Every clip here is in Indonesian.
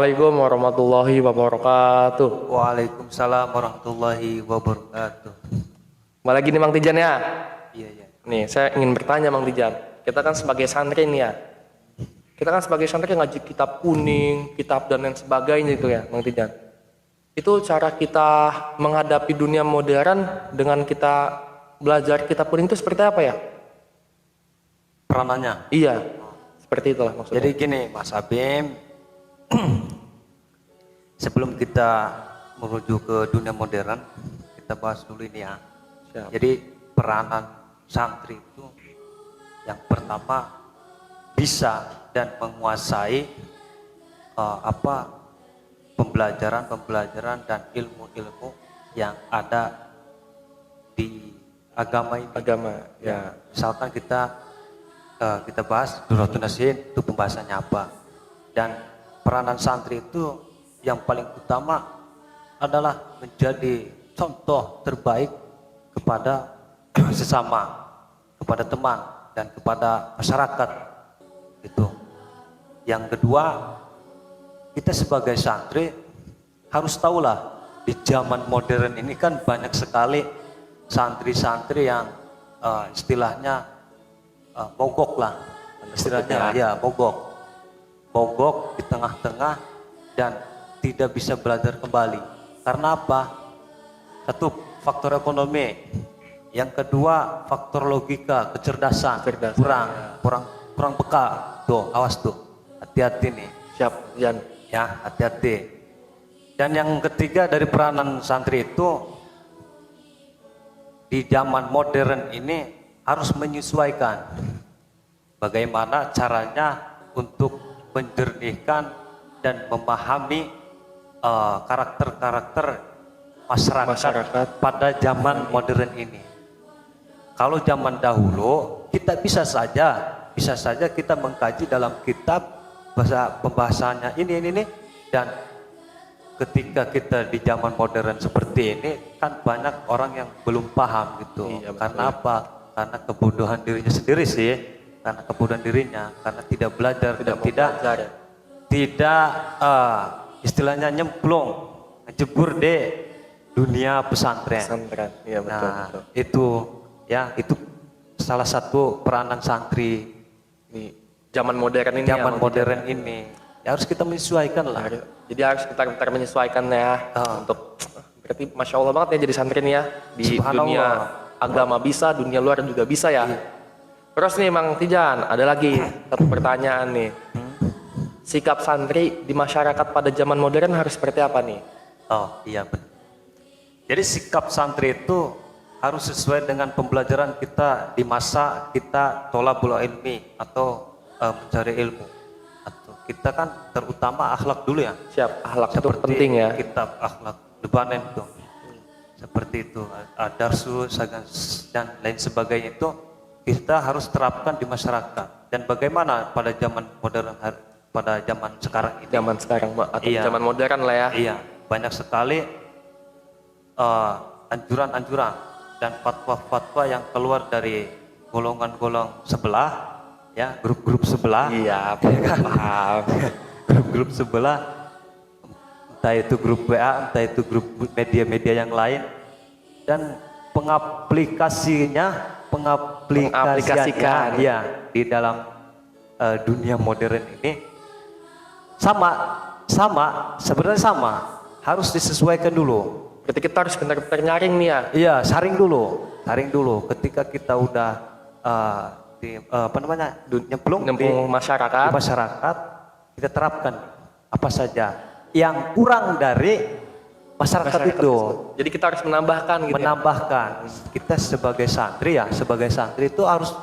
Assalamualaikum warahmatullahi wabarakatuh. Waalaikumsalam warahmatullahi wabarakatuh. Kembali lagi nih Mang Tijan ya. Iya, iya. Nih, saya ingin bertanya Mang Tijan. Kita kan sebagai santri nih ya. Kita kan sebagai santri ngaji kitab kuning, kitab dan lain sebagainya itu ya, Mang Tijan. Itu cara kita menghadapi dunia modern dengan kita belajar kitab kuning itu seperti apa ya? Peranannya. Iya, seperti itulah maksudnya. Jadi gini, Mas Abim, sebelum kita menuju ke dunia modern, kita bahas dulu ini ya. Siap. Jadi peranan santri itu yang pertama bisa dan menguasai pembelajaran dan ilmu-ilmu yang ada di agama ini. Agama, ya. Misalkan kita bahas Durratun Nasihin, itu pembahasannya apa. Dan peranan santri itu yang paling utama adalah menjadi contoh terbaik kepada sesama, kepada teman, dan kepada masyarakat. Itu. Yang kedua, kita sebagai santri harus tahulah di zaman modern ini kan banyak sekali santri-santri yang istilahnya mogok lah, istilahnya ya mogok di tengah-tengah dan tidak bisa belajar kembali. Karena apa? Satu, faktor ekonomi. Yang kedua, faktor logika, kecerdasan. Kurang peka. Tuh, awas tuh. Hati-hati nih. Siap, Jan. Ya, hati-hati. Dan yang ketiga dari peranan santri itu di zaman modern ini harus menyesuaikan bagaimana caranya untuk menjernihkan dan memahami karakter-karakter masyarakat pada zaman modern ini. Kalau zaman dahulu kita bisa saja kita mengkaji dalam kitab bahasa pembahasannya ini dan ketika kita di zaman modern seperti ini kan banyak orang yang belum paham gitu. Iya, karena apa? Karena kebodohan dirinya sendiri sih, karena kebodohan dirinya, karena tidak belajar, tidak istilahnya nyemplung, jebur deh dunia pesantren. Iya, betul, Nah, betul. itu salah satu peranan santri Di zaman modern ini. zaman modern ini. Ya, harus kita menyesuaikan lah. Jadi harus kita menyesuaikan ya. Untuk berarti masya Allah banget ya jadi santri nih ya di dunia agama bisa, dunia luar juga bisa ya. Terus nih Mang Tijan, ada lagi satu pertanyaan nih. Sikap santri di masyarakat pada zaman modern harus seperti apa nih? Oh iya benar. Jadi sikap santri itu harus sesuai dengan pembelajaran kita di masa kita tolabul ilmi atau mencari ilmu. Atau kita kan terutama akhlak dulu ya. Siap, akhlak itu Seperti penting ya. kitab akhlak Lebanon itu. Seperti itu, darsu dan lain sebagainya itu kita harus terapkan di masyarakat. Dan bagaimana pada zaman modern, pada zaman sekarang ini? Zaman sekarang atau Iya. zaman modern lah ya. Iya, banyak sekali anjuran-anjuran dan fatwa-fatwa yang keluar dari golongan-golongan sebelah, ya grup-grup sebelah. Iya, paham. Grup-grup sebelah, entah itu grup WA, entah itu grup media-media yang lain, dan pengaplikasikan ya di dalam dunia modern ini sebenarnya sama, harus disesuaikan dulu. Berarti kita harus benar-benar nyaring nih ya. Iya, saring dulu. Ketika kita udah nyemplung di masyarakat, kita terapkan apa saja yang kurang dari masyarakat itu. Jadi kita harus menambahkan gitu. Kita sebagai santri itu harus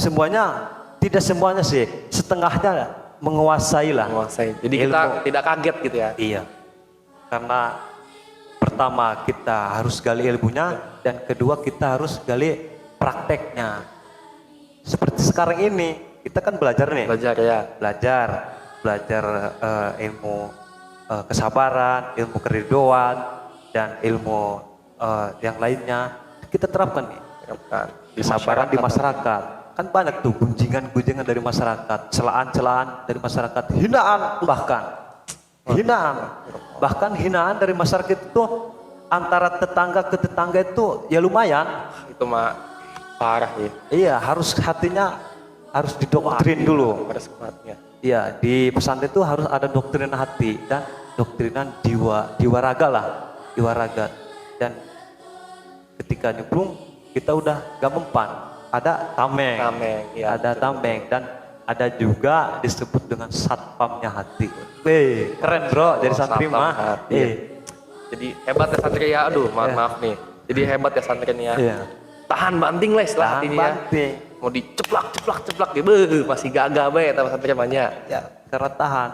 semuanya, tidak semuanya sih, setengahnya menguasai lah. Jadi ilmu. kita tidak kaget gitu ya. Iya. Karena pertama kita harus gali ilmunya dan kedua kita harus gali prakteknya. Seperti sekarang ini kita kan belajar nih. Belajar ilmu kesabaran, ilmu keridoan, dan ilmu yang lainnya kita terapkan nih. Kesabaran di masyarakat. Kan banyak tuh gunjingan dari masyarakat, celaan-celaan dari masyarakat, hinaan bahkan. hinaan. Bahkan hinaan dari masyarakat itu antara tetangga ke tetangga itu ya lumayan. Itu mah parah ya. Iya, hatinya harus didoktrin dulu. Pada semangatnya. Iya, di pesantren itu harus ada doktrinan hati dan doktrinan jiwa raga lah, jiwa raga. Dan ketika nyemplung kita udah gak mempan, ada tameng, ya, ada tameng dan ada juga disebut dengan satpamnya hati. Keren bro, jadi santri mah. Jadi hebat ya santri ya, aduh maaf nih. Jadi hebat ya santri nih ya. Iya. Tahan banting lah istilah hatinya ya. Mau diceplak gitu, masih gagah banget sama santri banyak. Ya, karena tahan,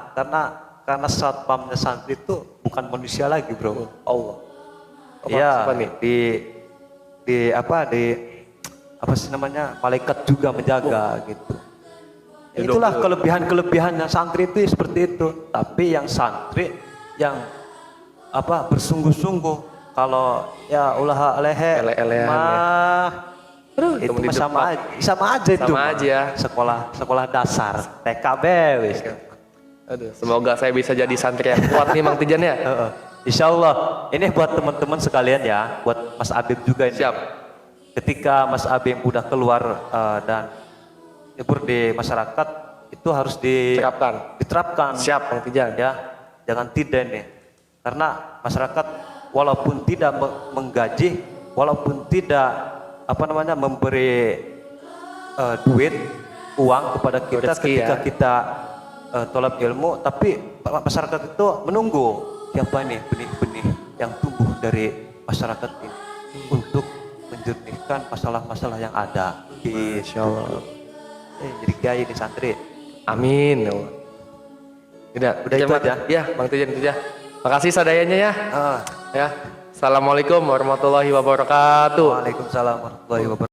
karena satpamnya santri itu bukan manusia lagi bro. Allah. Iya, siapa nih? di apa sih namanya, malaikat juga menjaga gitu. Ya, itulah kelebihannya santri itu seperti itu. Tapi yang santri yang bersungguh-sungguh, kalau ya ulah lehe mah itu mah sama aja itu. Sama aja. Sekolah dasar TKB wis. Aduh, semoga saya bisa jadi santri yang kuat nih Mang Tijan ya. Insya Allah. Ini buat teman-teman sekalian ya, buat Mas Abim juga ini. Siap. Ketika Mas Abim udah keluar dan nyebur di masyarakat, itu harus diterapkan. Siap Mang Tijan. Ya, jangan tidak nih. Karena masyarakat walaupun tidak menggaji, walaupun tidak memberi duit, uang kepada kita ketika kita tolak ilmu, tapi masyarakat itu menunggu siapa nih benih-benih yang tumbuh dari masyarakat ini untuk menjernihkan masalah-masalah yang ada. Insya Allah. Jadi kiai di santri. Amin. Udah itu aja. Ya, Bang Tijan itu aja. Makasih sadayanya ya. Ya. Assalamualaikum warahmatullahi wabarakatuh. Waalaikumsalam warahmatullahi wabarakatuh.